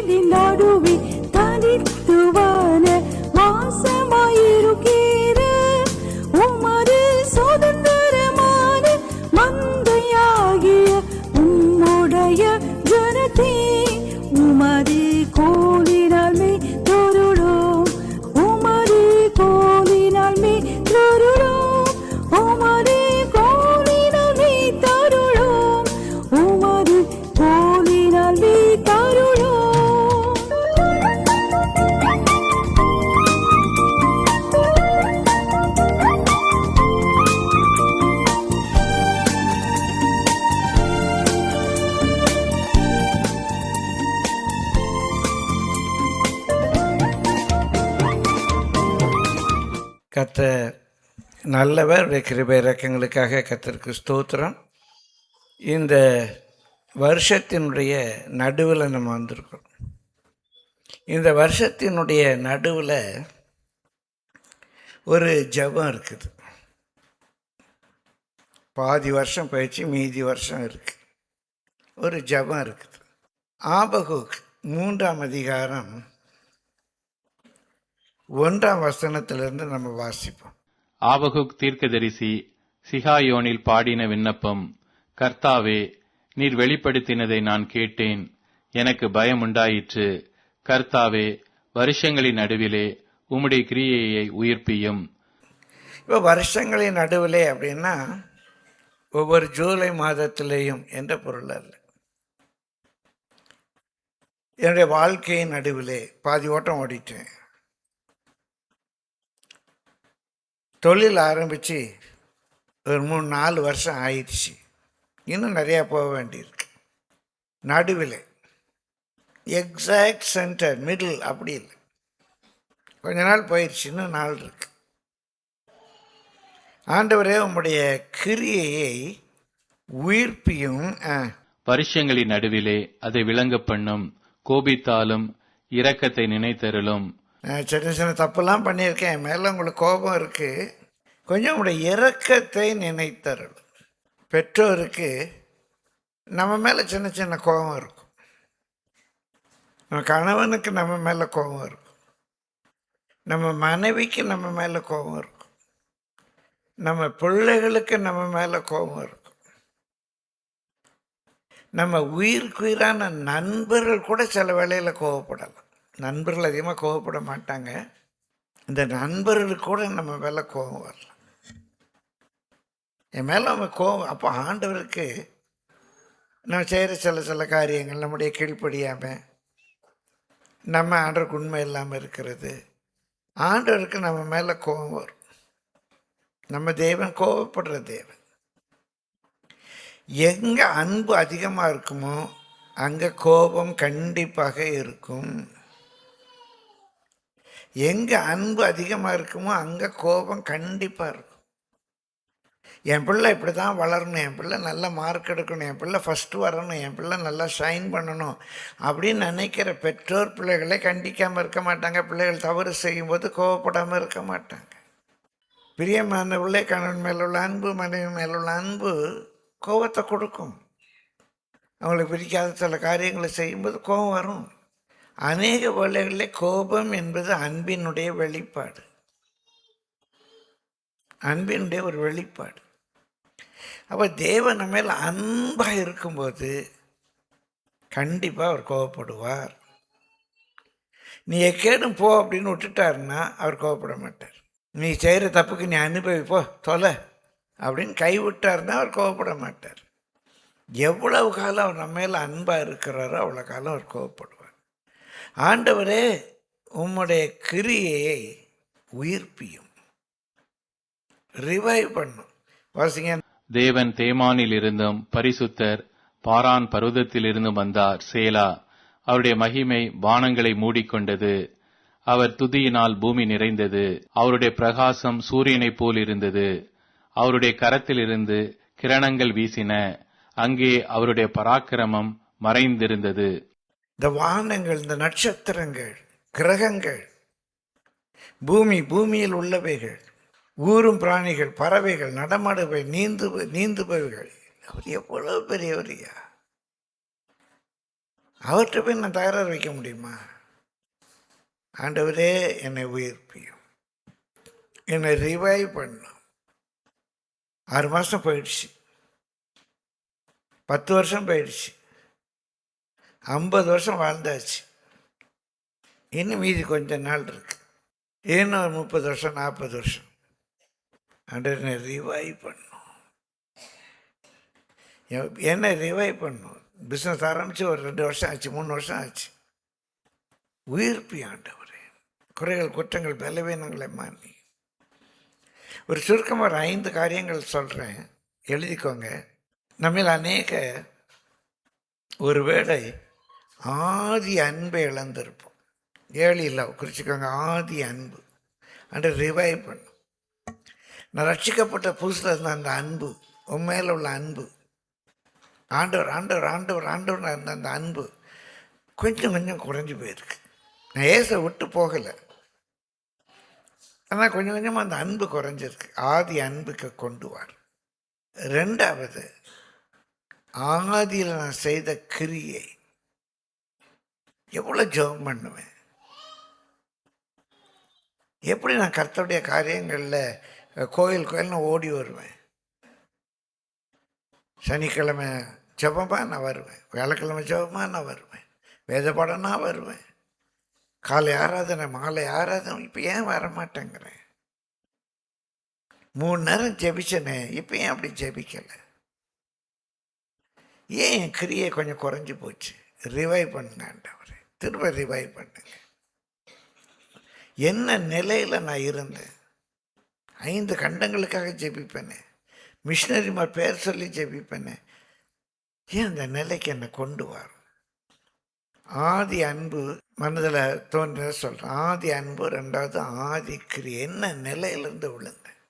நீரின் நடுவே தனித்துவான வாசமாயிருக்கிற உமது சுதந்திரமான மந்தையாகிய உம்முடைய ஜனத்தே உமது கோலினால் மே தொருளோம், உமது கோலினால் மே தொருளோம், உமது கோலினால் மே தருளோம், உமது கோலினால் மே தருளோம். கர்த்தர் நல்லவர். கிருபை இரக்கங்களுக்காக கர்த்தருக்கு ஸ்தோத்திரம். இந்த வருஷத்தினுடைய நடுவில் நம்ம வந்திருக்கோம். இந்த வருஷத்தினுடைய நடுவில் ஒரு ஜெபம் இருக்குது. பாதி வருஷம் போயிடுச்சு, மீதி வருஷம் இருக்குது. ஒரு ஜெபம் இருக்குது. ஆபகுக் 3ஆம் அதிகாரம் 1ஆம் வசனத்திலிருந்து நம்ம வாசிப்போம். ஆபகுக் தீர்க்கதரிசி சிகாயோனில் பாடின விண்ணப்பம். கர்த்தாவே, நீர் வெளிப்படுத்தினதை நான் கேட்டேன், எனக்கு பயம் உண்டாயிற்று. கர்த்தாவே, வருஷங்களின் நடுவிலே உம்முடைய கிரியையை உயிர்ப்பியும். இப்போ வருஷங்களின் நடுவிலே அப்படின்னா ஒவ்வொரு ஜூலை மாதத்திலேயும் என்ற பொருள் அல்ல. என்னுடைய வாழ்க்கையின் நடுவிலே பாதி ஓட்டம் ஓடிட்டேன். தொழில் ஆரம்பித்து ஒரு 3-4 வருஷம் ஆயிடுச்சு. இன்னும் நிறையா போக வேண்டியிருக்கு. நடுவில் எக்ஸாக்ட் சென்டர் மிடில் அப்படி இல்லை. கொஞ்ச நாள் போயிடுச்சு, இன்னும் நாள் இருக்கு. ஆண்டவரே, உம்முடைய கிரியையை உயிர்ப்பியும். வருஷங்களின் நடுவிலே அதை விளங்க பண்ணும். கோபித்தாலும் இரக்கத்தை நினைத்தருளும். சின்ன சின்ன தப்பெல்லாம் பண்ணியிருக்கேன், என் மேலே உங்களுக்கு கோபம் இருக்குது, கொஞ்சம் உங்களுடைய இரக்கத்தை நினைத்தருளும். பெற்றோருக்கு நம்ம மேலே சின்ன சின்ன கோபம் இருக்கும். நம்ம கணவனுக்கு நம்ம மேலே கோபம் இருக்கும். நம்ம மனைவிக்கு நம்ம மேலே கோபம் இருக்கும். நம்ம பிள்ளைகளுக்கு நம்ம மேலே கோபம் இருக்கும். நம்ம உயிர்க்குயிரான நண்பர்கள் கூட சில வேளையில் கோபப்படலாம். நண்பர்கள் அதிகமாக கோபப்பட மாட்டாங்க. இந்த நண்பர்களுக்கு கூட நம்ம மேலே கோபம் வரலாம். என் மேலே நம்ம கோபம். அப்போ ஆண்டவருக்கு நம்ம செய்கிற சில காரியங்கள் நம்முடைய கீழ்ப்படியாமல், நம்ம ஆண்டவருக்கு உண்மை இல்லாமல் இருக்கிறது, ஆண்டவருக்கு நம்ம மேலே கோபம் வரும். நம்ம தேவன் கோபப்படுற தேவன். எங்கே அன்பு அதிகமாக இருக்குமோ அங்கே கோபம் கண்டிப்பாக இருக்கும். எங்கே அன்பு அதிகமாக இருக்குமோ அங்கே கோபம் கண்டிப்பாக இருக்கும். என் பிள்ளை இப்படி தான் வளரணும், என் பிள்ளை நல்ல மார்க் எடுக்கணும், என் பிள்ளை ஃபஸ்ட்டு வரணும், என் பிள்ளை நல்லா ஷைன் பண்ணணும் அப்படின்னு நினைக்கிற பெற்றோர் பிள்ளைகளை கண்டிக்காமல் இருக்க மாட்டாங்க. பிள்ளைகள் தவறு செய்யும்போது கோபப்படாமல் இருக்க மாட்டாங்க. பிரியமான பிள்ளை கணவன் மேலுள்ள அன்பு, மனைவி மேலுள்ள அன்பு கோபத்தை கொடுக்கும். அவங்களுக்கு பிடிக்காத சில காரியங்களை செய்யும்போது கோபம் வரும். அநேக வேளைகளில் கோபம் என்பது அன்பினுடைய வெளிப்பாடு, அன்பினுடைய ஒரு வெளிப்பாடு. அப்போ தேவன் நம்ம மேல் அன்பாக இருக்கும்போது கண்டிப்பாக அவர் கோபப்படுவார். நீ எக்கேடும் போ அப்படின்னு விட்டுட்டாருன்னா அவர் கோபப்பட மாட்டார். நீ செய்கிற தப்புக்கு நீ அனுபவிப்போ தொலை அப்படின்னு கைவிட்டார்னா அவர் கோபப்பட மாட்டார். எவ்வளவு காலம் அவர் நம்ம மேலே அன்பாக இருக்கிறாரோ அவ்வளோ காலம் அவர் கோபப்படுவார். ஆண்டவரே, உம்முடைய கிரியையை உயிர்ப்பியும், ரிவைவ் பண்ணும். வாசிங்க. தேவன் தேமானில் இருந்தும் பரிசுத்தர் பாரான் பர்வதத்தில் இருந்தும் வந்தார். சேலா. அவருடைய மகிமை வானங்களை மூடிக்கொண்டது. அவர் துதியினால் பூமி நிறைந்தது. அவருடைய பிரகாசம் சூரியனைப் போல் இருந்தது. அவருடைய கரத்திலிருந்து கிரணங்கள் வீசின. அங்கே அவருடைய பராக்கிரமம் மறைந்திருந்தது. இந்த வானங்கள், இந்த நட்சத்திரங்கள், கிரகங்கள், பூமியில் உள்ளவைகள், ஊரும் பிராணிகள், பறவைகள், நடமாடுவை, நீந்துபவைகள், அவர் எவ்வளவு பெரியவரையா! அவர்கிட்ட போய் நான் தகராறு வைக்க முடியுமா? ஆண்டவரே என்னை உயிர்ப்பியும், என்னை ரிவைவ் பண்ணும். 6 மாதம் போயிடுச்சு, 10 வருஷம் போயிடுச்சு, 50 வருஷம் வாழ்ந்தாச்சு. இன்னும் மீதி கொஞ்ச நாள் இருக்கு. இன்னும் ஒரு 30 வருஷம் 40 வருஷம். ஆண்டவர் என்னை ரிவைவ் பண்ணும், என்னை ரிவைவ் பண்ணும். பிஸ்னஸ் ஆரம்பித்து ஒரு 2 வருஷம் ஆச்சு, 3 வருஷம் ஆச்சு. உயிர்ப்பி ஆண்டவரே, குறைகள் குற்றங்கள் பலவீனங்களை மாறி. ஒரு சுருக்கமாக ஒரு 5 காரியங்கள் சொல்கிறேன், எழுதிக்கோங்க. நம்மில் அநேக ஒருவேளை ஆதி அன்பை இழந்திருப்போம். ஏழு இல்லை குறிச்சிக்கோங்க, ஆதி அன்பு. அன்று ரிவைவ் பண்ணும். நான் ரட்சிக்கப்பட்ட புதுசில் இருந்த அந்த அன்பு, உண்மையில் உள்ள அன்பு, ஆண்டவர் ஆண்டவர் ஆண்டவர் ஆண்டவர் இருந்த அந்த அன்பு கொஞ்சம் கொஞ்சம் குறைஞ்சி போயிருக்கு. நான் ஏசை விட்டு போகலை, ஆனால் கொஞ்சம் கொஞ்சமாக அந்த அன்பு குறைஞ்சிருக்கு. ஆதி அன்புக்கு கொண்டு வார். 2வது, ஆதியில் நான் செய்த கிரியை. எவ்வளோ ஜெபம் பண்ணுவேன், எப்படி நான் கர்த்தருடைய காரியங்களில் கோயில்னு ஓடி வருவேன். சனிக்கிழமை ஜெபமாக நான் வருவேன், வியாழக்கிழமை ஜெபமாக நான் வருவேன், வேத பாடம்னா வருவேன், காலை ஆராதனை மாலை ஆராதனை. இப்போ ஏன் வர மாட்டேங்கிறேன்? 3 நேரம் ஜெபிச்சனே, இப்போ ஏன் அப்படி ஜெபிக்கலை? ஏன் என் கிரியை கொஞ்சம் குறைஞ்சி போச்சு? ரிவைவ் பண்ணுங்க ஆண்டவரே, திரும்ப ரிவைவ் பண்ணுங்க. என்ன நிலையில் நான் இருந்தேன்? 5 கண்டங்களுக்காக ஜெபிப்பேனே, மிஷினரிமார் பேர் சொல்லி ஜெபிப்பேனே. ஏன் அந்த நிலைக்கு என்னை கொண்டு வரும்? ஆதி அன்பு மனதில் தோன்றதை சொல்கிறேன். ஆதி அன்பு. 2வது ஆதி கிரியை. என்ன நிலையிலிருந்து விழுந்தேன்?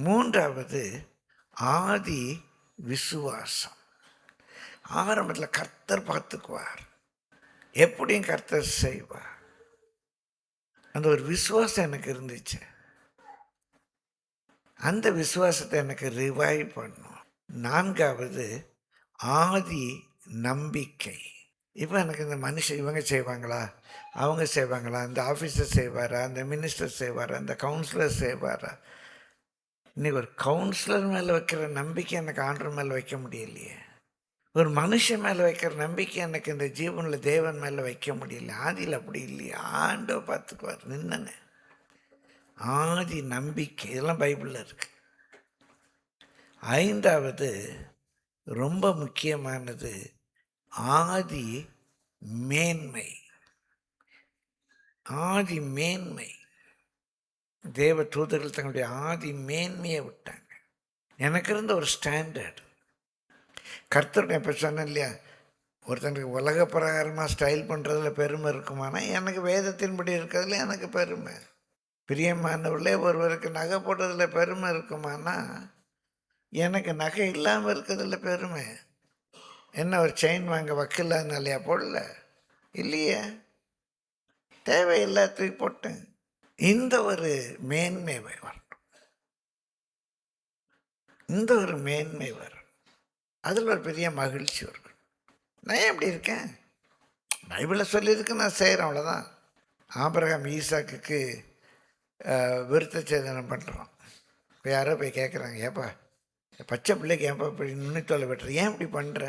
3வது ஆதி விசுவாசம். ஆரம்பத்தில் கர்த்தர் பார்த்துக்குவார், எப்படியும் கர்த்தர் செய்வார். அந்த ஒரு விசுவாசம் எனக்கு இருந்துச்சு. அந்த விசுவாசத்தை எனக்கு ரிவைவ் பண்ணும். 4வது ஆதி நம்பிக்கை. இப்போ எனக்கு இந்த மனுஷன் இவங்க செய்வாங்களா, அவங்க செய்வாங்களா, இந்த ஆஃபீஸர் செய்வாரா, அந்த மினிஸ்டர் செய்வாரா, அந்த கவுன்சிலர் செய்வாரா? இன்னைக்கு ஒரு கவுன்சிலர் மேலே வைக்கிற நம்பிக்கை எனக்கு ஆண்டவர் மேலே வைக்க முடியலையே. ஒரு மனுஷன் மேலே வைக்கிற நம்பிக்கை எனக்கு இந்த ஜீவனில் தேவன் மேலே வைக்க முடியல. ஆதியில் அப்படி இல்லையா? ஆண்டவர் பார்த்துக்குவார். நின்னனே ஆதி நம்பிக்கை. இதெல்லாம் பைபிளில் இருக்கு. 5வது ரொம்ப முக்கியமானது ஆதி மேன்மை. ஆதி மேன்மை. தேவ தூதர்கள் தங்களுடைய ஆதி மேன்மையை விட்டாங்க. எனக்கு இருந்த ஒரு ஸ்டாண்டர்ட் கர்த்தர். இப்போ சொன்னேன் இல்லையா, ஒருத்தனுக்கு உலக பிரகாரமாக ஸ்டைல் பண்ணுறதுல பெருமை இருக்குமானா, எனக்கு வேதத்தின்படி இருக்கிறதுல எனக்கு பெருமை. பிரியமானவர்களே, ஒருவருக்கு நகை போடுறதுல பெருமை இருக்குமானா, எனக்கு நகை இல்லாமல் இருக்கிறதுல பெருமை. என்ன ஒரு செயின் வாங்க வக்கில்லாதனாலையா போடல? இல்லையே, தேவையில்லை, தூக்கி போட்டேன். இந்த ஒரு மேன்மை வரணும், இந்த ஒரு மேன்மை வரும். அதில் ஒரு பெரிய மகிழ்ச்சி வரும். நான் ஏன் இப்படி இருக்கேன்? பைபிளில் சொல்லியிருக்கு, நான் செய்கிறேன், அவ்வளோதான். ஆபிரகாம் ஈசாக்குக்கு விருத்த சேதனம் பண்ணுறோம். இப்போ யாரோ போய் கேட்குறாங்க, ஏப்பா பச்சை பிள்ளைக்கு ஏப்பா இப்படி நுண்ணித்தோலை வெட்டுற, ஏன் இப்படி பண்ணுற?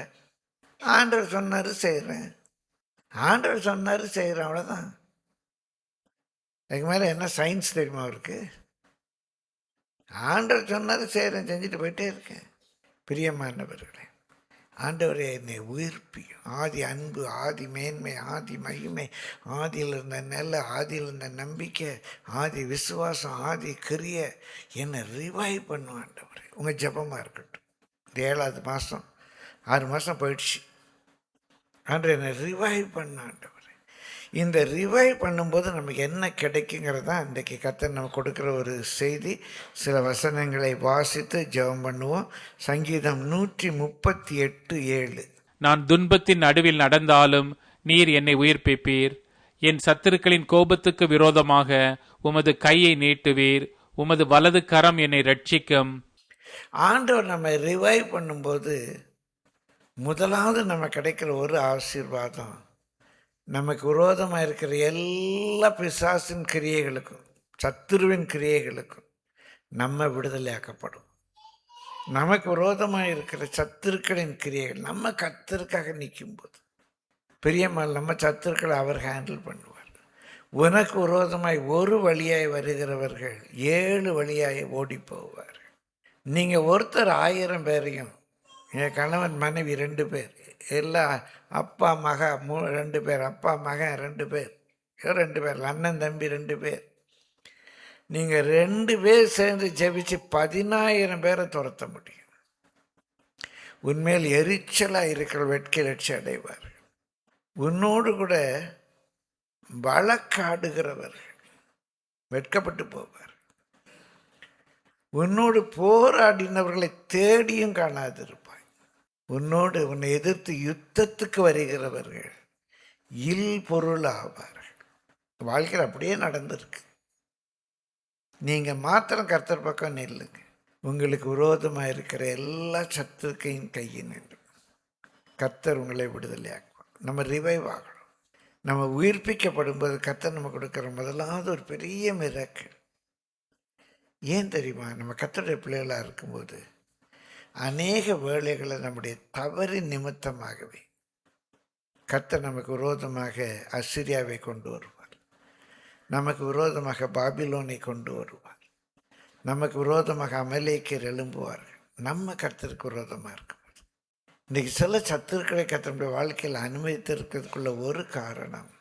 ஆண்டவர் சொன்னார் செய்கிறேன், ஆண்டவர் சொன்னார் செய்கிறேன், அவ்வளோதான். அதுக்கு மேலே என்ன சயின்ஸ் தெரியுமா அவருக்கு? ஆண்டவர் சொன்னார் செய்கிறேன், செஞ்சுட்டு போயிட்டே இருக்கேன். பிரியமானவர்களே, ஆண்டவரே என்னை உயிர்ப்பியும். ஆதி அன்பு, ஆதி மேன்மை, ஆதி மகிமை, ஆதியில் இருந்த நெல்லை, ஆதியில் இருந்த நம்பிக்கை, ஆதி விசுவாசம், ஆதி கிரியை என்னை ரிவைவ் பண்ணும் ஆண்டவரே. உங்கள் ஜெபமாக இருக்கட்டும். இந்த 7வது மாதம் 6 மாதம் போயிடுச்சு. ஆண்டவர் என்னை ரிவைவ் பண்ண ஆண்டவரே. இந்த ரிவைவ் பண்ணும்போது நமக்கு என்ன கிடைக்குங்கிறது தான் இன்றைக்கி கர்த்தர் நமக்கு கொடுக்குற ஒரு செய்தி. சில வசனங்களை வாசித்து ஜெபம் பண்ணுவோம். சங்கீதம் 138:7. நான் துன்பத்தின் நடுவில் நடந்தாலும் நீர் என்னை உயிர்ப்பிப்பீர். என் சத்துருக்களின் கோபத்துக்கு விரோதமாக உமது கையை நீட்டுவீர். உமது வலது கரம் என்னை ரட்சிக்கும். ஆண்டவர் நம்ம ரிவைவ் பண்ணும்போது முதலாவது நம்ம கிடைக்கிற ஒரு ஆசீர்வாதம், நமக்கு விரோதமாக இருக்கிற எல்லா பிசாசின் கிரியைகளுக்கும் சத்துருவின் கிரியைகளுக்கும் நம்ம விடுதலையாக்கப்படும். நமக்கு விரோதமாக இருக்கிற சத்துருக்களின் கிரியைகள் நம்ம கர்த்தருக்காக நிற்கும்போது பிரியமாக நம்ம சத்துருக்களை அவர் ஹேண்டில் பண்ணுவார். உனக்கு விரோதமாய் ஒரு வழியாய் வருகிறவர்கள் 7 வழியாய் ஓடி போவார். நீங்கள் ஒருத்தர் 1000 பேரையும், என் கணவன் மனைவி 2 பேர், எல்லாம் அப்பா மக 2 பேர், அப்பா மகன் 2 பேர், 2 பேர், அண்ணன் தம்பி 2 பேர், நீங்கள் 2 பேர் சேர்ந்து ஜெபிச்சு 10,000 பேரை துரத்த முடியும். உண்மையில் எரிச்சலாக இருக்கிற வெட்கிழச்சி அடைவார். உன்னோடு கூட வழக்காடுகிறவர்கள் வெட்கப்பட்டு போவார். உன்னோடு போராடினவர்களை தேடியும் காணாதிருப்பாய். உன்னோடு உன்னை எதிர்த்து யுத்தத்துக்கு வருகிறவர்கள் இல் பொருள் ஆவார்கள். வாழ்க்கையில் அப்படியே நடந்திருக்கு. நீங்கள் மாத்திரம் கர்த்தர் பக்கம் நில்லுங்க. உங்களுக்கு விரோதமாக இருக்கிற எல்லா சத்துருக்கையும் கையில் நின்று கர்த்தர் உங்களை விடுதலையாக்குவார். நம்ம ரிவைவ் ஆகணும். நம்ம உயிர்ப்பிக்கப்படும்போது கர்த்தர் நம்ம கொடுக்குற முதலாவது ஒரு பெரிய மிராக்கிள். ஏன் தெரியுமா? நம்ம கர்த்தருடைய பிள்ளைகளாக இருக்கும்போது அநேக வேளைகளை நம்முடைய தவறின் நிமித்தமாகவே கர்த்தர் நமக்கு விரோதமாக அசிரியாவை கொண்டு வருவார், நமக்கு விரோதமாக பாபிலோனை கொண்டு வருவார், நமக்கு விரோதமாக அமலேக்கியர் எழும்புவார்கள். நம்ம கர்த்தருக்கு விரோதமாக இருக்கும்போது இன்றைக்கி சில சத்துருக்களை கர்த்தருடைய வாழ்க்கையில் அனுமதித்திருக்கிறதுக்குள்ள ஒரு காரணம்,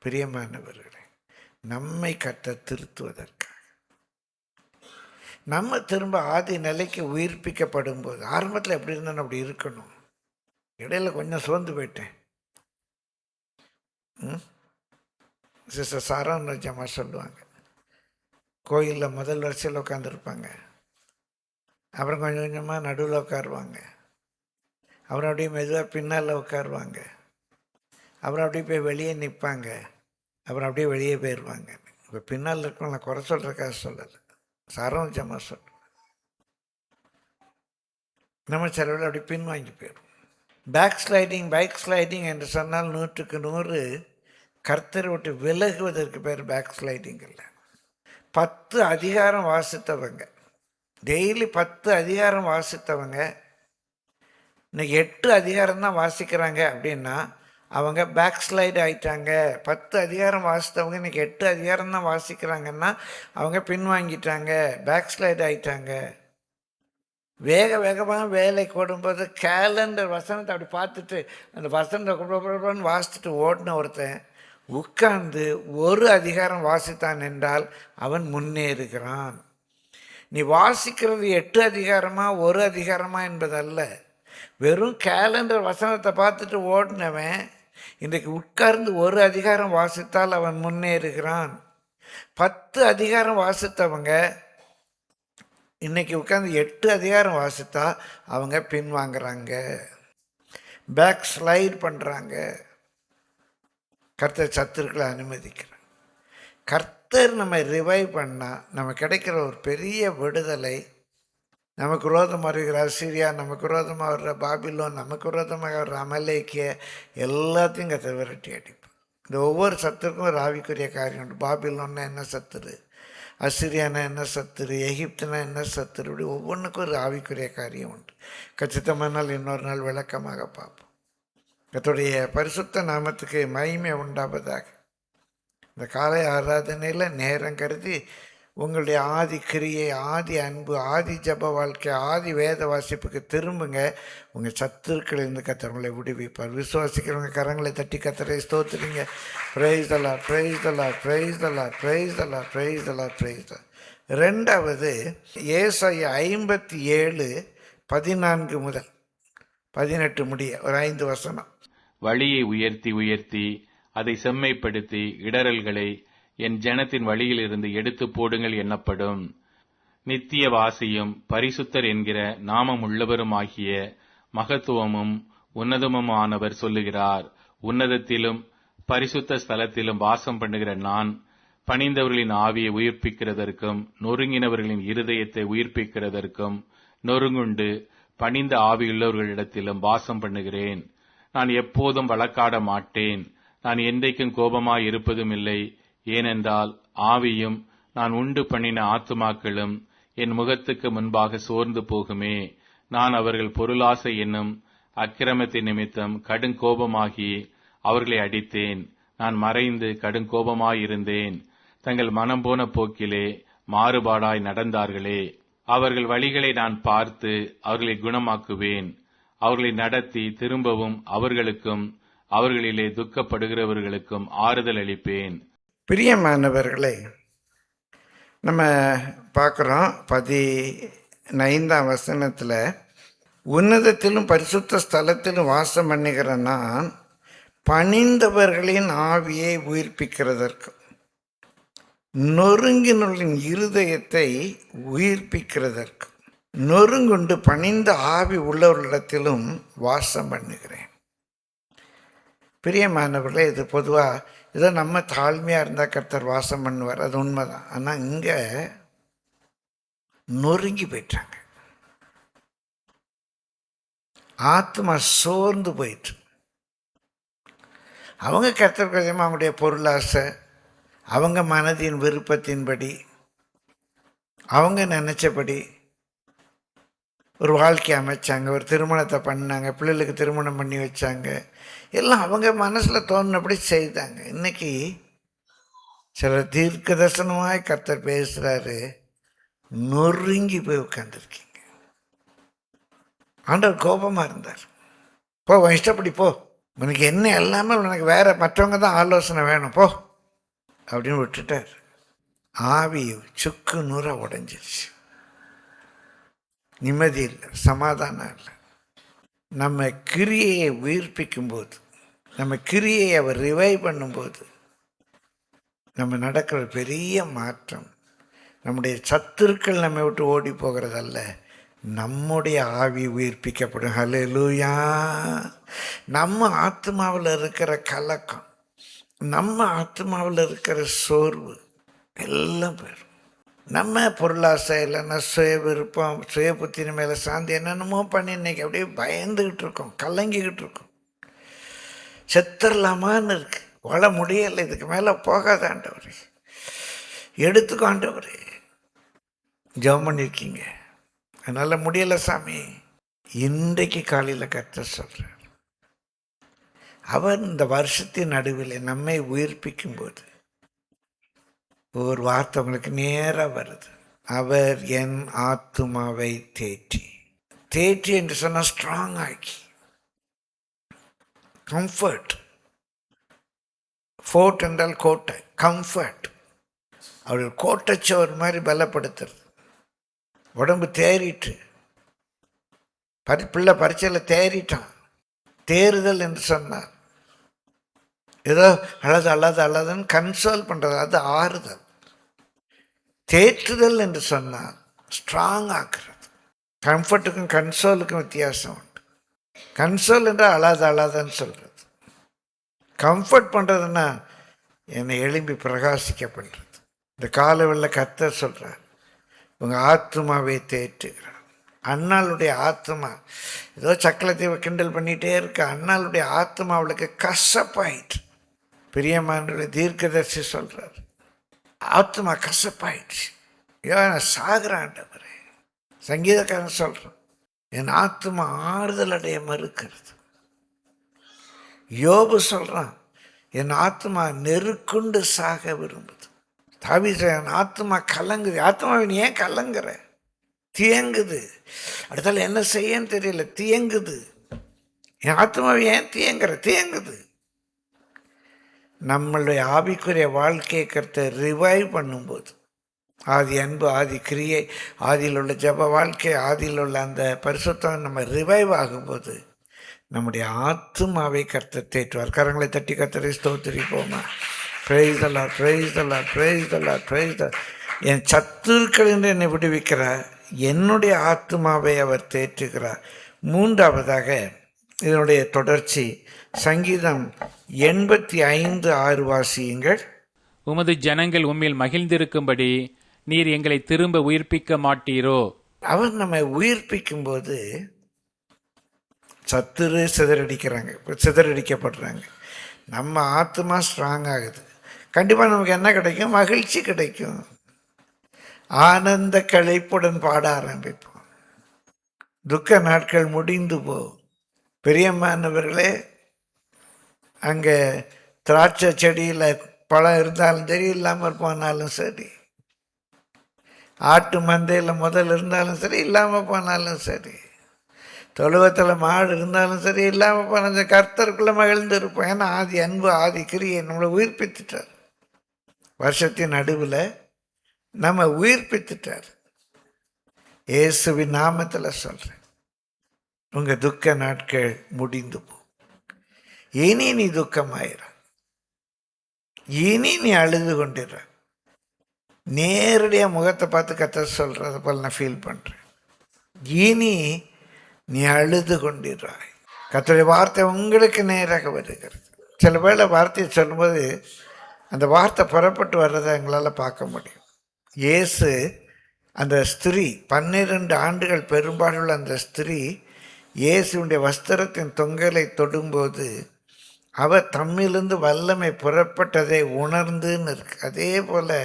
பிரியமானவர்களே, நம்மை கர்த்தர் திருத்துவதற்காக. நம்ம திரும்ப ஆதி நிலைக்கு உயிர்ப்பிக்கப்படும் போது, ஆரம்பத்தில் எப்படி இருந்தாலும் அப்படி இருக்கணும். இடையில கொஞ்சம் சோர்ந்து போயிட்டேன். சிஸ்டர் சாரான்னு ஜமா சொல்லுவாங்க, கோயிலில் முதல் வரிசையில் உட்காந்துருப்பாங்க, அப்புறம் கொஞ்சம் கொஞ்சமாக நடுவில் உட்காருவாங்க, அப்புறம் அப்படியே மெதுவாக பின்னால் உட்காருவாங்க, அப்புறம் அப்படியே போய் வெளியே நிற்பாங்க, அப்புறம் அப்படியே வெளியே போயிடுவாங்க. இப்போ பின்னால் இருக்கணும், நான் குறை சொல்கிறக்காக சொல்லலை, சாரவஞ்சமாக சொல்லுவேன். நம்ம சிலவில் அப்படி பின்வாங்கி போயிடும். பேக் ஸ்லைடிங் என்று சொன்னால் 100க்கு 100 கர்த்தரை விட்டு விலகுவதற்கு பேர் பேக் ஸ்லைடிங் இல்லை. 10 அதிகாரம் வாசித்தவங்க, டெய்லி 10 அதிகாரம் வாசித்தவங்க இன்னைக்கு 8 அதிகாரம் தான் வாசிக்கிறாங்க அப்படின்னா அவங்க பேக் ஸ்லைடு ஆகிட்டாங்க. 10 அதிகாரம் வாசித்தவங்க இன்றைக்கி 8 அதிகாரம் தான் வாசிக்கிறாங்கன்னா அவங்க பின்வாங்கிட்டாங்க, பேக் ஸ்லைடு ஆகிட்டாங்க. வேகமாக வேலை போடும்போது கேலண்டர் வசனத்தை அப்படி பார்த்துட்டு அந்த வசனத்தை வாசிச்சுட்டு ஓடின ஒருத்தன் உட்கார்ந்து ஒரு அதிகாரம் வாசித்தான் என்றால் அவன் முன்னேறுகிறான். நீ வாசிக்கிறது 8 அதிகாரமா 1 அதிகாரமா என்பதல்ல. வெறும் கேலண்டர் வசனத்தை பார்த்துட்டு ஓடினவன் இன்றைக்கு உட்கார்ந்து 1 அதிகாரம் வாசித்தால் அவன் முன்னேறுகிறான். 10 அதிகாரம் வாசித்தவங்க இன்னைக்கு உட்கார்ந்து 8 அதிகாரம் வாசித்தா அவங்க பின்வாங்கிறாங்க, பேக் ஸ்லைட் பண்ணுறாங்க. கர்த்தர் சத்துருக்களை அனுமதிக்கிறார். கர்த்தர் நம்ம ரிவைவ் பண்ணால் நம்ம கிடைக்கிற ஒரு பெரிய விடுதலை, நமக்கு விரோதமாக வருகிற அசிரியா, நமக்கு விரோதமாக வர்ற பாபிலோன், நமக்கு விரோதமாக வர்ற அமலேக்கிய எல்லாத்தையும் கர்த்தர் விரட்டி அடிப்பார். இந்த ஒவ்வொரு சத்துருக்கும் ஒரு ஆவிக்குரிய காரியம் உண்டு. பாபிலோன்னா என்ன சத்துரு, அசிரியானா என்ன சத்துரு, எகிப்துனா என்ன சத்துரு, இப்படி ஒவ்வொன்றுக்கும் ஒரு ஆவிக்குரிய காரியம் உண்டு. கச்சிதமானால் இன்னொரு நாள் விளக்கமாக பார்ப்போம். கர்த்தருடைய பரிசுத்த நாமத்துக்கு மகிமை உண்டாவதாக. இந்த காலை ஆராதனையில் நேரம் கருதி உங்களுடைய ஆதி கிரியை, ஆதி அன்பு, ஆதி ஜப வாழ்க்கை, ஆதி வேத வாசிப்புக்கு திரும்புங்க. உங்கள் சத்துருக்கள் இருந்து கர்த்தர் உங்களை விடுவிப்பார். விசுவாசிக்கிறவங்க கரங்களை தட்டி கர்த்தரை ஸ்தோத்திரிங்க. Praise the lord, praise the lord, praise the lord, praise the lord, praise the lord, praise the lord. ரெண்டாவது ஏசாயா 57:14 முதல் 18 முடிய ஒரு 5 வசனம். வழியை உயர்த்தி உயர்த்தி அதை செம்மைப்படுத்தி இடறல்களை என் ஜனத்தின் வழியிலிருந்து எடுத்து போடுங்கள் என்னப்படும். நித்திய வாசியும் பரிசுத்தர் என்கிற நாமம் உள்ளவருமாகிய மகத்துவமும் உன்னதமுமானவர் சொல்லுகிறார், உன்னதத்திலும் பரிசுத்த ஸ்தலத்திலும் வாசம் பண்ணுகிற நான் பணிந்தவர்களின் ஆவியை உயிர்ப்பிக்கிறதற்கும் நொறுங்கினவர்களின் இருதயத்தை உயிர்ப்பிக்கிறதற்கும் நொறுங்குண்டு பணிந்த ஆவியுள்ளவர்களிடத்திலும் வாசம் பண்ணுகிறேன். நான் எப்போதும் வழக்காட மாட்டேன். நான் என்றைக்கும் கோபமாய் இருப்பதும் இல்லை. ஏனென்றால் ஆவியும் நான் உண்டு பண்ணின ஆத்துமாக்களும் என் முகத்துக்கு முன்பாக சோர்ந்து போகுமே. நான் அவர்கள் பொருளாசை என்னும் அக்கிரமத்தின் நிமித்தம் கடுங்கோபமாகி அவர்களை அடித்தேன். நான் மறைந்து கடுங்கோபமாயிருந்தேன். தங்கள் மனம் போன போக்கிலே மாறுபாடாய் நடந்தார்களே. அவர்கள் வழிகளை நான் பார்த்து அவர்களை குணமாக்குவேன். அவர்களை நடத்தி திரும்பவும் அவர்களுக்கும் அவர்களிலே துக்கப்படுகிறவர்களுக்கும் ஆறுதல் அளிப்பேன். பிரியமானவர்களே, நம்ம பார்க்குறோம் 15ஆம் வசனத்தில், உன்னதத்திலும் பரிசுத்த ஸ்தலத்திலும் வாசம் பண்ணுகிற நான் பணிந்தவர்களின் ஆவியை உயிர்ப்பிக்கிறதற்கு, நொறுங்கினுள்ளின் இருதயத்தை உயிர்ப்பிக்கிறதற்கு, நொறுங்குண்டு பணிந்த ஆவி உள்ளவர்களிடத்திலும் வாசம் பண்ணுகிறேன். பிரியமானவர்களே, இது பொதுவாக ஏதோ நம்ம தாழ்மையாக இருந்தால் கர்த்தர் வாசம் பண்ணுவார், அது உண்மைதான். ஆனால் இங்கே நொறுங்கி போயிட்டாங்க, ஆத்மா சோர்ந்து போயிட்டு. அவங்க கர்த்தர் கொஞ்சமாக அவங்களுடைய பொருளாசை, அவங்க மனதின் விருப்பத்தின்படி, அவங்க நினச்சபடி ஒரு வாழ்க்கை அமைச்சாங்க, ஒரு திருமணத்தை பண்ணாங்க, பிள்ளைகளுக்கு திருமணம் பண்ணி வச்சாங்க, எல்லாம் அவங்க மனசில் தோணுனபடி செய்தாங்க. இன்னைக்கு சில தீர்க்க தரிசனமாய் கர்த்தர் பேசுகிறாரு, நொறுங்கி போய் உட்காந்துருக்கீங்க. ஆண்டவர் கோபமாக இருந்தார். போ, உன் இஷ்டப்படி போ, உனக்கு என்ன எல்லாமே உனக்கு வேற மற்றவங்க தான் ஆலோசனை வேணும் போ அப்படின்னு விட்டுட்டார். ஆவி சுக்கு நூற உடைஞ்சிருச்சு. நிம்மதி இல்லை, சமாதானம் இல்லை. நம்ம கிரியையை உயிர்ப்பிக்கும் போது, நம்ம கிரியை அவர் ரிவைவ் பண்ணும்போது நம்ம நடக்கிற பெரிய மாற்றம். நம்முடைய சத்துருக்கள் நம்மை விட்டு ஓடி போகிறதல்ல, நம்முடைய ஆவி உயிர்ப்பிக்கப்படும். ஹல்லேலூயா. நம்ம ஆத்மாவில் இருக்கிற கலக்கம், நம்ம ஆத்மாவில் இருக்கிற சோர்வு எல்லாம் போயிடும். நம்ம பொருளாசை இல்லைன்னா சுய விருப்பம், சுய புத்தின மேலே சாந்தி என்னென்னமோ பண்ணி இன்னைக்கு அப்படியே பயந்துக்கிட்டு இருக்கோம், கலங்கிக்கிட்டு இருக்கோம். செத்துடலாமான்னு இருக்கு, வாழ முடியலை, இதுக்கு மேலே போகாத ஆண்டவரே, எடுத்துக்கோ ஆண்டவரே. ஜெபம் பண்ணியிருக்கீங்க, அதனால் முடியலை சாமி. இன்றைக்கு காலையில் கர்த்தர் சொல்கிறார், அவர் இந்த வருஷத்தின் நடுவில் நம்மை உயிர்ப்பிக்கும் போது ஒரு வார்த்தை உங்களுக்கு நேராக வருது. அவர் என் ஆத்துமாவை தேற்றி, தேற்றி என்று சொன்னால் ஸ்ட்ராங் ஆக்கி, கம்ஃபர்ட். ஃபோர்ட் என்றால் கோட்டை, கம்ஃபர்ட். அவர்கள் கோட்டைச்சோர் மாதிரி பலப்படுத்துறது. உடம்பு தேறிட்டு, பிள்ளை பரீட்சையில் தேறிட்டான். தேறுதல் என்று சொன்னார் ஏதோ அழதுன்னு கன்சோல் பண்ணுறது, அது ஆறுதல். தேற்றுதல் என்று சொன்னால் ஸ்ட்ராங் ஆக்குறது. கம்ஃபர்ட்டுக்கும் கன்சோலுக்கும் வித்தியாசம் உண்டு. கன்சோல் என்றால் அழாதன்னு சொல்கிறது. கம்ஃபர்ட் பண்ணுறதுன்னா என்னை எழும்பி பிரகாசிக்க பண்ணுறது. இந்த காலவெளியில் கர்த்தர் சொல்கிறார், உங்கள் ஆத்மாவை தேற்றுகிறார். அண்ணாளுடைய ஆத்மா ஏதோ சக்கலத்தை கிண்டல் பண்ணிகிட்டே இருக்க, அண்ணாளுடைய ஆத்மா அவளுக்கு கசப்பாயிற்று. பிரியமான தீர்க்கதரிசி சொல்கிறார், ஆத்மா கசப்பாயிடுச்சு, நான் சாகுறாண்டவரே. சங்கீதக்காரன் சொல்கிறான், என் ஆத்மா ஆறுதல் அடைய மறுக்கிறது. யோபு சொல்கிறான், என் ஆத்மா நெருக்குண்டு சாக விரும்புது. தாவீது, என் ஆத்மா கலங்குது. ஆத்மாவின் ஏன் கலங்குற? தியங்குது. அடுத்தால என்ன செய்யன்னு தெரியல, தியங்குது. என் ஆத்மாவை ஏன் தியங்குது. நம்மளுடைய ஆவிக்குரிய வாழ்க்கையை கர்த்தர் ரிவைவ் பண்ணும்போது, ஆதி அன்பு, ஆதி கிரியை, ஆதியில் உள்ள ஜப வாழ்க்கை, ஆதியில் உள்ள அந்த பரிசுத்தம் நம்ம ரிவைவ் ஆகும்போது நம்முடைய ஆத்மாவை கர்த்தர் தேற்றுவார். கரங்களை தட்டி கர்த்தரை ஸ்தோத்திரிப்போமா. Praise the lord, praise the lord, praise the lord, praise the lord. என் சத்துருக்கள் என்று என்னை விடுவிக்கிறார், என்னுடைய ஆத்மாவை அவர் தேற்றுகிறார். மூன்றாவதாக இதனுடைய தொடர்ச்சி சங்கீதம் 85:6 வாசியுங்கள். உமது ஜனங்கள் உம்மில் மகிழ்ந்திருக்கும்படி நீர் எங்களை திரும்ப உயிர்ப்பிக்க மாட்டீரோ? அவர் நம்மை உயிர்ப்பிக்கும் போது சத்துரு சிதறடிக்கிறாங்க, இப்போ சிதறடிக்கப்படுறாங்க. நம்ம ஆத்மா ஸ்ட்ராங் ஆகுது. கண்டிப்பாக நமக்கு என்ன கிடைக்கும்? மகிழ்ச்சி கிடைக்கும். ஆனந்த களைப்புடன் பாட ஆரம்பிப்போம். துக்க நாட்கள் முடிந்து போகும். பிரியமானவர்களே, அங்கே திராட்சை செடியில் பழம் இருந்தாலும் சரி, இல்லாமல் போனாலும் சரி, ஆட்டு மந்தையில் முதல் இருந்தாலும் சரி, இல்லாமல் போனாலும் சரி, தொழுவத்தில் மாடு இருந்தாலும் சரி, இல்லாமல் போனாலும் கர்த்தருக்குள்ளே மகிழ்ந்து இருப்போம். ஏன்னா ஆதி அன்பு, ஆதி கிரியை நம்மளை உயிர்ப்பித்துட்டார். வருஷத்தின் நடுவில் நம்ம உயிர்ப்பித்துட்டார். இயேசுவின் நாமத்தில் சொல்கிறேன், உங்கள் துக்க நாட்கள் முடிந்து போ. இனி நீ துக்கமாயிர, இனி நீ அழுது கொண்டிற. நேரடியாக முகத்தை பார்த்து கர்த்தர் சொல்கிறத போல் நான் ஃபீல் பண்ணுறேன். இனி நீ அழுது கொண்டிறாய். கர்த்தருடைய வார்த்தை உங்களுக்கு நேராக வருகிறது. சில வேளை வார்த்தையை சொல்லும்போது அந்த வார்த்தை புறப்பட்டு வர்றதை எங்களால் பார்க்க முடியும். இயேசு அந்த ஸ்திரீ 12 ஆண்டுகள் பெரும்பாலுள்ள அந்த ஸ்திரீ இயேசுடைய வஸ்திரத்தின் தொங்கலை தொடும்போது அவர் தம்மிலிருந்து வல்லமை புறப்பட்டதை உணர்ந்துன்னு இருக்கு. அதே போல்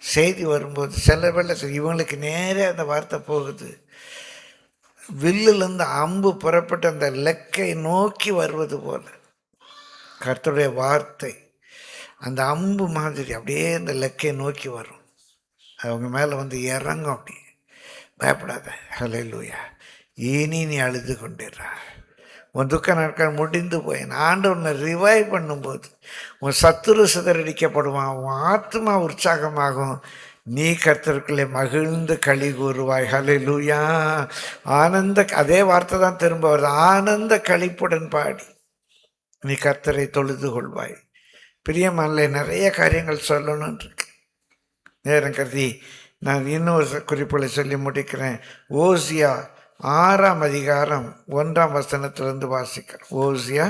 செய்தி வரும்போது சில வேளை இவங்களுக்கு நேரே அந்த வார்த்தை போகுது. வில்லிலிருந்து அம்பு புறப்பட்டு அந்த லெக்கை நோக்கி வருவது போல கர்த்தருடைய வார்த்தை அந்த அம்பு மாதிரி அப்படியே அந்த லெக்கை நோக்கி வரும். அவங்க மேலே வந்து இறங்கும். அப்படி பயப்படாத, ஹல்லேலூயா. இனி நீ அழுது கொண்டிடுறா. உன் துக்க நாட்கள் முடிந்து போய் ஆண்டவர் உன்னை ரிவைவ் பண்ணும்போது உன் சத்துரு சிதறடிக்கப்படுவான், உன் ஆத்மா உற்சாகமாகும், நீ கர்த்தருக்குள்ளே மகிழ்ந்து களி கூறுவாய். ஹல்லேலூயா. ஆனந்த, அதே வார்த்தை தான் திரும்ப வருது. ஆனந்த களிப்புடன் பாடி நீ கர்த்தரை தொழுது கொள்வாய். பிரியமானே, நிறைய காரியங்கள் சொல்லணும்னு இருக்கு. நேரம் கருதி நான் இன்னொரு குறிப்புகளை சொல்லி முடிக்கிறேன். ஓசியா 6ஆம் அதிகாரம் 1ஆம் வசனத்திலிருந்து வாசிக்கிறேன். ஓசியா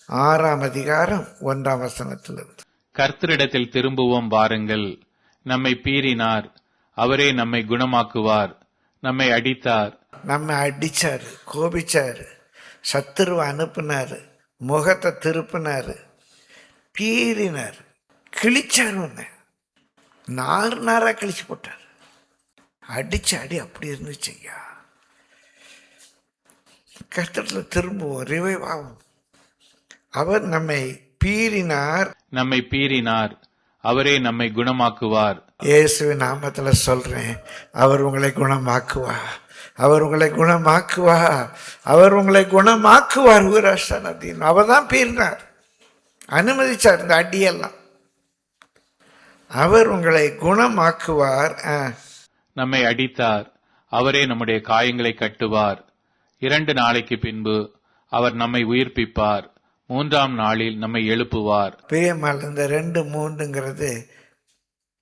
6ஆம் அதிகாரம் 1ஆம் வசனத்திலிருந்து. கர்த்தரிடத்தில் திரும்புவோம் வாருங்கள். நம்மை பீறினார், அவரே நம்மை குணமாக்குவார். நம்மை அடித்தார், நம்மை அடித்தார், கோபிச்சார், சத்துருவை அனுப்புனார், முகத்தை திருப்பினார், பீறினார், கிழிச்சார், ஒன்று நார் நாராக கிழிச்சு போட்டார். அடிச்ச அடி அப்படி இருந்துச்சு. ஐயா, கஷ்டத்தில் திரும்புவோம், ரிவைவ் ஆகும். அவர் நம்மை பீறினார், நம்மை பீறினார், அவரே நம்மை குணமாக்குவார். இயேசுவின் நாமத்தில் சொல்றேன், அவர் உங்களை குணமாக்குவார், அவர் உங்களை குணமாக்குவார், அவர் உங்களை குணமாக்குவார். ஊராஷ்டிரன் அவர் தான் பீறினார், அனுமதிச்சார் இந்த அடியெல்லாம். அவர் உங்களை குணமாக்குவார். நம்மை அடித்தார், அவரே நம்முடைய காயங்களை கட்டுவார். 2 நாளைக்கு பின்பு அவர் நம்மை உயிர்ப்பிப்பார். 3ஆம் நாளில் நம்மை எழுப்புவார். பிரியமால், இந்த 2-3ங்கிறது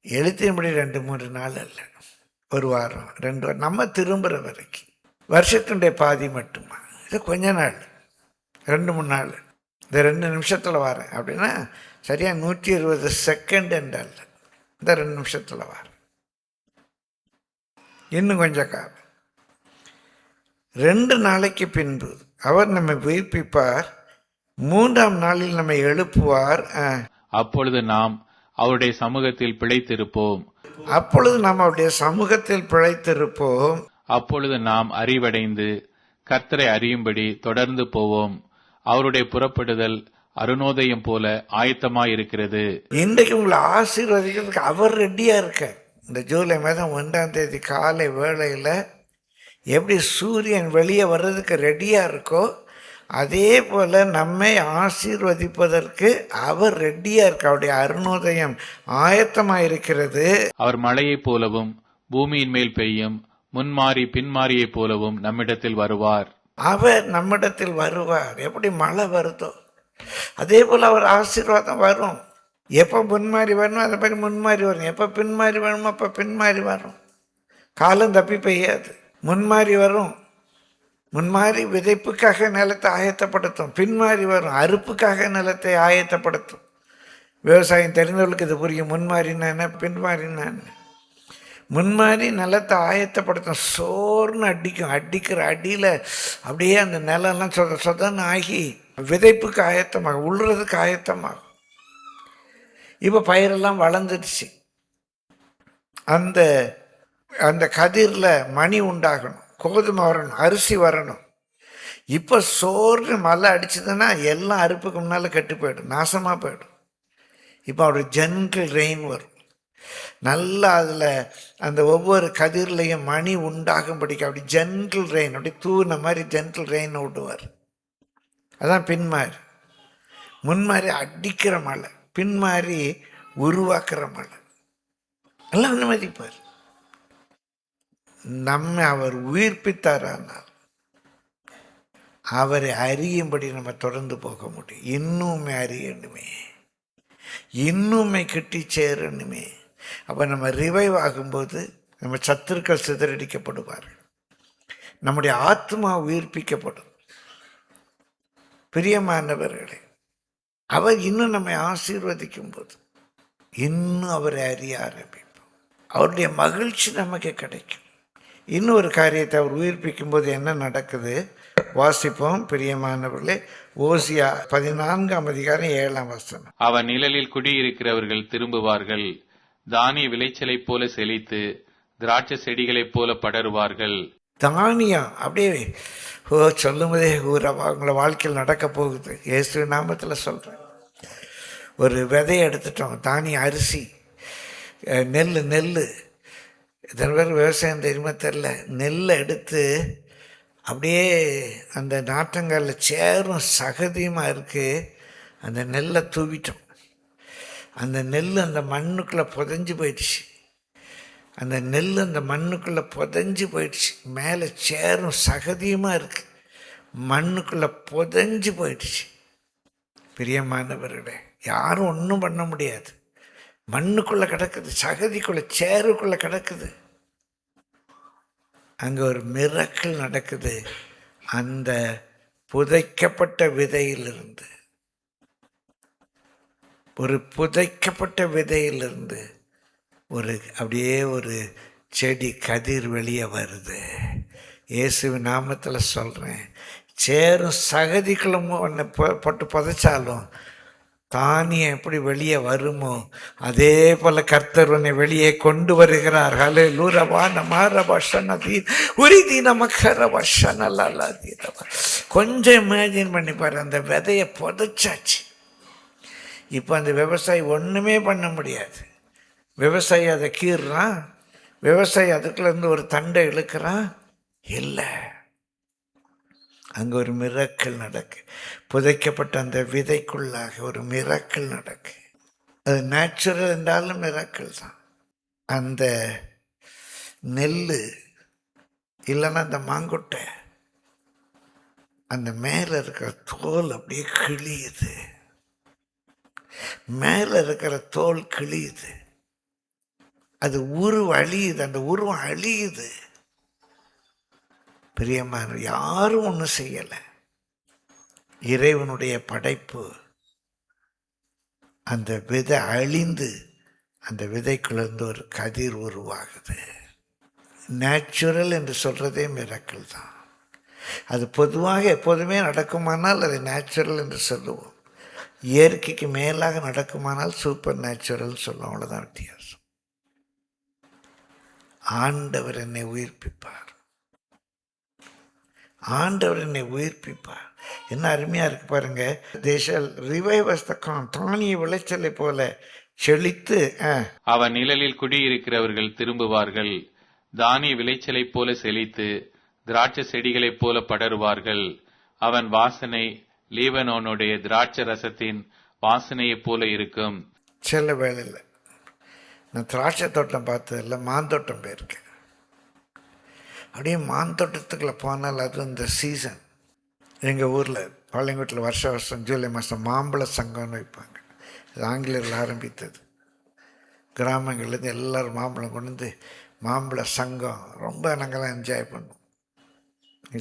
எழுத்தின்படி 2-3 நாள் அல்ல, ஒரு வாரம், 2 வாரம், நம்ம திரும்புகிற வரைக்கும் வருஷத்தினுடைய பாதி மட்டுமா. இது கொஞ்ச நாள், 2-3 நாள். இந்த 2 நிமிஷத்தில் வரேன் அப்படின்னா சரியாக 120 செகண்ட் என்றால் இந்த 2 நிமிஷத்தில் வரேன். இன்னும் கொஞ்சம் காலம். 2 நாளைக்கு பின்பு அவர் நம்மை உயிர்ப்பிப்பார், 3ஆம் நாளில் நம்மை எழுப்புவார். அப்பொழுது நாம் அவருடைய சமூகத்தில் பிழைத்திருப்போம். அப்பொழுது நாம் அவருடைய சமூகத்தில் பிழைத்திருப்போம். அப்பொழுது நாம் அறிவடைந்து கர்த்தரை அறியும்படி தொடர்ந்து போவோம். அவருடைய புறப்படுதல் அருணோதயம் போல ஆயத்தமாயிருக்கிறது. இன்றைக்கு உங்களை ஆசீர்வதிக்கிறதுக்கு அவர் ரெடியா இருக்க. இந்த ஜூலை மாதம் 1ஆம் தேதி காலை வேளையில் எப்படி சூரியன் வெளியே வர்றதுக்கு ரெடியா இருக்கோ, அதே போல நம்மை ஆசீர்வதிப்பதற்கு அவர் ரெடியா இருக்க. அவருடைய அருணோதயம் ஆயத்தமாயிருக்கிறது. அவர் மழையைப் போலவும் பூமியின் மேல் பெய்யும் முன்மாறி பின்மாறியைப் போலவும் நம்மிடத்தில் வருவார். அவர் நம்மிடத்தில் வருவார். எப்படி மழை வருதோ அதே போல் அவர் ஆசீர்வாதம் வரும். எப்போ முன்மாறி வரணும் அதை மாதிரி முன்மாறி வரும், எப்போ பின்மாறி வரணுமோ அப்போ பின்மாறி வரும். காலம் தப்பி பெய்யாது, முன்மாறி வரும். முன்மாறி விதைப்புக்காக நிலத்தை ஆயத்தப்படுத்தும், பின்மாறி வரும் அறுப்புக்காக நிலத்தை ஆயத்தப்படுத்தும். விவசாயம் தெரிந்தவர்களுக்கு இது புரியும். முன்மாறினா என்ன, பின்மாறினா என்ன. முன்மாதிரி நிலத்தை ஆயத்தப்படுத்தும். சோர்னு அடிக்கும். அடிக்கிற அடியில் அப்படியே அந்த நிலம்லாம் சொதன்னு ஆகி விதைப்புக்கு ஆயத்தமாகும், உள்றதுக்கு ஆயத்தமாகும். இப்போ பயிரெல்லாம் வளர்ந்துடுச்சு. அந்த அந்த கதிரில் மணி உண்டாகணும், கோதுமை வரணும், அரிசி வரணும். இப்போ சோர்னு மழை அடிச்சதுன்னா எல்லாம் அறுப்புக்கு முன்னால் கெட்டு போயிடும், நாசமாக போயிடும். இப்போ அவருடைய ஜென்டில் ரெயின் வரும். நல்லா அதில் அந்த ஒவ்வொரு கதிர்லையும் மணி உண்டாகும்படிக்கு அப்படி ஜென்டில் ரெயின், அப்படி தூண மாதிரி ஜென்டில் ரெயின் விடுவார். அதான் பின்மாரி. முன்மாரி அடிக்கிற மழை, பின்மாரி உருவாக்குற மழை. எல்லாம் அனுமதிப்பார். நம்மை அவர் உயிர்ப்பித்தாரானால் அவரை அறியும்படி நம்ம தொடர்ந்து போக முடியும். இன்னுமே அறியணுமே, இன்னுமே கிட்டி சேரணுமே. அப்போ நம்ம ரிவைவ் ஆகும்போது நம்ம சத்துருக்கள் சிதறடிக்கப்படுவார்கள், நம்முடைய ஆத்மா உயிர்ப்பிக்கப்படும். பிரியமானவர்களே, அவர் இன்னும் நம்மை ஆசீர்வதிக்கும் போது இன்னும் அவரை அறிய ஆரம்பிப்போம். அவருடைய மகிழ்ச்சி நமக்கு கிடைக்கும். இன்னொரு காரியத்தை அவர் உயிர்ப்பிக்கும் போது என்ன நடக்குது வாசிப்போம் பிரியமானவர்களே. ஓசியா 14:7. அவன் நிழலில் குடியிருக்கிறவர்கள் திரும்புவார்கள், தானிய விளைச்சலைப் போல செழித்து திராட்சை செடிகளைப் போல படருவார்கள். தானியம் அப்படியே சொல்லும் போதே அவங்கள வாழ்க்கையில் நடக்க போகுது. இயேசு நாமத்தில் சொல்கிறேன். ஒரு விதையை எடுத்துட்டோம், தானியம், அரிசி, நெல். இத்தனை பேர் விவசாயம் தெரியுமா தெரில. நெல்லை எடுத்து அப்படியே அந்த நாற்றங்காலில் சேரும் சகதியுமாக இருக்குது. அந்த நெல்லை தூவிட்டோம். அந்த நெல் அந்த மண்ணுக்குள்ளே புதைஞ்சு போயிடுச்சு. அந்த நெல் அந்த மண்ணுக்குள்ளே புதைஞ்சு போயிடுச்சு. மேலே சேரும் சகதியுமாக இருக்குது, மண்ணுக்குள்ளே புதைஞ்சு போயிடுச்சு. பிரியமானவர்களே, யாரும் ஒன்றும் பண்ண முடியாது. மண்ணுக்குள்ளே கிடக்குது, சகதிக்குள்ளே, சேருக்குள்ளே கிடக்குது. அங்கே ஒரு மிரக்கல் நடக்குது. அந்த புதைக்கப்பட்ட விதையிலிருந்து, ஒரு புதைக்கப்பட்ட விதையிலிருந்து ஒரு அப்படியே ஒரு செடி கதிர் வெளியே வருது. இயேசுவின் நாமத்தில் சொல்கிறேன். சேரும் சகதிக்குள்ள ஒன்று போட்டு புதைச்சாலும் தானியம் எப்படி வெளியே வருமோ அதே போல் கர்த்தர் உன்னை வெளியே கொண்டு வருகிறார். ஹல்லேலூயா. கொஞ்சம் இமேஜின் பண்ணி பாரு, அந்த விதையை புதைச்சாச்சு. இப்போ அந்த விவசாயி ஒன்றுமே பண்ண முடியாது. விவசாயி அதை கீறுறான், விவசாயி அதுக்குள்ளேருந்து ஒரு தண்டை இழுக்கிறான். இல்லை, அங்கே ஒரு மிரக்கல் நடக்கு. புதைக்கப்பட்ட அந்த விதைக்குள்ளாக ஒரு மிரக்கல் நடக்கு. அது நேச்சுரல் என்றாலும் மிரக்கல் தான். அந்த நெல் இல்லைன்னா அந்த மாங்கொட்டை, அந்த மேலே இருக்கிற தோல் அப்படியே கிழியுது. மேலே இருக்கிற தோல் கிழியுது. அது அழியுது, அந்த உருவம் அழியுது. பிரியமான, யாரும் ஒன்றும் செய்யலை. இறைவனுடைய படைப்பு. அந்த விதை அழிந்து அந்த விதைக்குள்ளேருந்து ஒரு கதிர் உருவாகுது. நேச்சுரல் என்று சொல்கிறதே மிரக்கல் தான். அது பொதுவாக எப்போதுமே நடக்குமானால் அதை நேச்சுரல் என்று சொல்லுவோம். இயற்கைக்கு மேலாக நடக்குமானால் சூப்பர் நேச்சுரல் சொல்லுவோம். அவ்வளோதான் வித்தியாசம். ஆண்டவர் என்னை உயிர்ப்பிப்பார், ஆண்டவர் என்னை உயிர்ப்பிப்பார். என்ன அருமையாக இருக்கு பாருங்க. தேசல் ரிவைவஸ் த கார்ன், தானிய விளைச்சலை போல செழித்து. அவன் நிழலில் குடியிருக்கிறவர்கள் திரும்புவார்கள், தானிய விளைச்சலைப் போல செழித்து திராட்சை செடிகளைப் போல படருவார்கள். அவன் வாசனை லீபனோனுடைய திராட்சை ரசத்தின் வாசனையைப் போல இருக்கும். சில வேளையில் நான் திராட்சை தோட்டம் பார்த்ததில்ல, மாந்தோட்டம் போயிருக்கேன். அப்படியே மாந்தோட்டத்துக்குள்ளே போனால் அது இந்த சீசன். எங்கள் ஊரில் பாளையங்கோட்டில் வருஷம் ஜூலை மாதம் மாம்பழ சங்கம்னு வைப்பாங்க. இது ஆங்கிலேயர்கள் ஆரம்பித்தது. கிராமங்கள்லேருந்து எல்லோரும் மாம்பழம் கொண்டு வந்து மாம்பழ சங்கம் ரொம்ப நாங்கள்லாம் என்ஜாய் பண்ணுவோம்.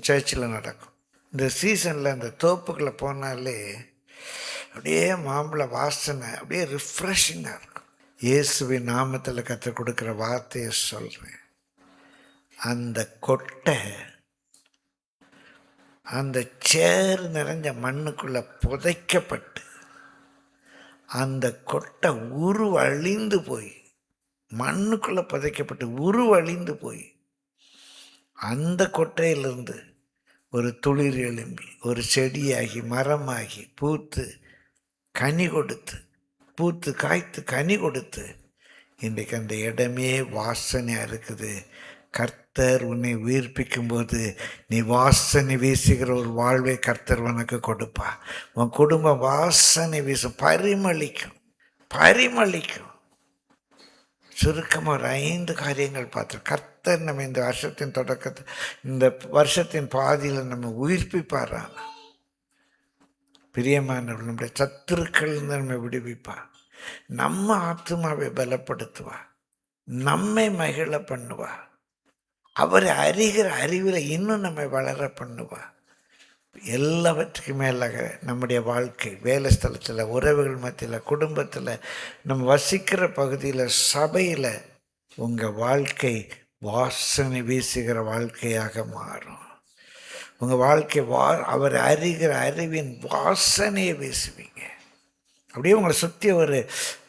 சர்ச்சில் நடக்கும். இந்த சீசனில் அந்த தோப்புக்குள்ளே போனாலே அப்படியே மாம்பழ வாசனை அப்படியே ரிஃப்ரெஷிங்காக இருக்கும். இயேசுவின் நாமத்தில் கற்றுக் கொடுக்குற வார்த்தையை சொல்கிறேன். அந்த கொட்டை அந்த சேறு நிறைஞ்ச மண்ணுக்குள்ள புதைக்கப்பட்டு அந்த கொட்டை உருவழிந்து போய், மண்ணுக்குள்ள புதைக்கப்பட்டு உருவழிந்து போய், அந்த கொட்டையிலிருந்து ஒரு துளிர் எழும்பி ஒரு செடியாகி மரமாகி பூத்து கனி கொடுத்து, பூத்து காய்த்து கனி கொடுத்து, இன்றைக்கு அந்த இடமே வாசனையாக இருக்குது. கர்த்தர் உன்னை உயிர்ப்பிக்கும் போது நீ வாசனை வீசுகிற ஒரு வாழ்வை கர்த்தர் உனக்கு கொடுப்பா. உன் குடும்பம் வாசனை வீசும், பரிமளிக்கும் பரிமளிக்கும். சுருக்கமாக ஒரு 5 காரியங்கள் பார்த்தோம். கர்த்தர் நம்ம இந்த வருஷத்தின் தொடக்கத்தை, இந்த வருஷத்தின் பாதியில் நம்ம உயிர்ப்பிப்பாரான். பிரியமானவர்கள், நம்முடைய சத்துருக்கள் நம்ம விடுவிப்பா, நம்ம ஆத்மாவை பலப்படுத்துவா, நம்மை மகிழ பண்ணுவா, அவரை அறிகிற அறிவில் இன்னும் நம்மை வளர பண்ணுவா. எல்லாவற்றுக்கும் மேலாக நம்முடைய வாழ்க்கை, வேலை ஸ்தலத்தில், உறவுகள் மத்தியில், குடும்பத்தில், நம்ம வசிக்கிற பகுதியில், சபையில் உங்கள் வாழ்க்கை வாசனை வீசுகிற வாழ்க்கையாக மாறும். உங்கள் வாழ்க்கை அவர் அறிகிற அறிவின் வாசனையை வீசுவீங்க. அப்படியே உங்களை சுற்றி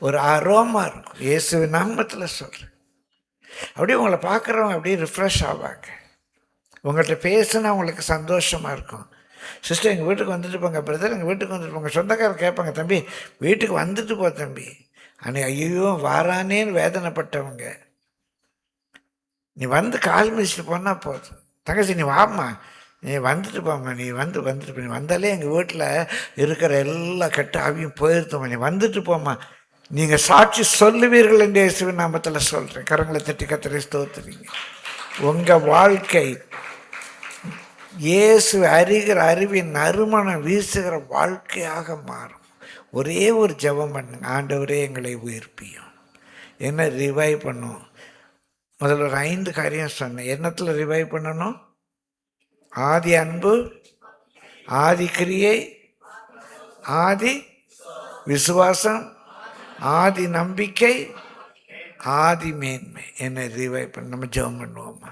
ஒரு அரோமா இருக்கும். இயேசுவின் நாமத்தில் சொல்கிறேன். அப்படியே உங்களை பார்க்குறவங்க அப்படியே ரிஃப்ரெஷ் ஆவாங்க. உங்கள்கிட்ட பேசுனா உங்களுக்கு சந்தோஷமாக இருக்கும். சிஸ்டர் எங்கள் வீட்டுக்கு வந்துட்டு போங்க, பிரதர் எங்கள் வீட்டுக்கு வந்துட்டு போங்க. சொந்தக்காரர் கேட்பாங்க, தம்பி வீட்டுக்கு வந்துட்டு போ தம்பி. அன்னைக்கு ஐயோ வாரானேன்னு வேதனைப்பட்டவங்க, நீ வந்து கால் மிதிச்சுட்டு போனால் போதும். தங்கச்சி நீ வாம்மா, நீ வந்துட்டு போம்மா, நீ வந்துட்டு போ, நீ வந்தாலே எங்கள் வீட்டில் இருக்கிற எல்லா கெட்ட ஆவியும் போயிருத்தோம்மா, நீ வந்துட்டு போம்மா. நீங்கள் சாட்சி சொல்லுவீர்கள் என்று இயேசுவின் நாமத்தில் சொல்கிறேன். கரங்களை தட்டி கர்த்தரை ஸ்தோத்திரிங்க. உங்கள் வாழ்க்கை இயேசு அறிகிற அறிவின் நறுமணம் வீசுகிற வாழ்க்கையாக மாறும். ஒரே ஒரு ஜெபம் பண்ணுங்க, ஆண்டவரே எங்களை உயிர்ப்பியும். என்ன ரிவைவ் பண்ணும்? முதல்ல ஒரு 5 காரியம் சொன்னேன். என்னத்தில் ரிவைவ் பண்ணணும்? ஆதி அன்பு, ஆதி கிரியை, ஆதி விசுவாசம், ஆதி நம்பிக்கை, ஆதி மேன்மை. என்ன ரிவைவ் பண்ண நம்ம ஜெபம் பண்ணுவோமா?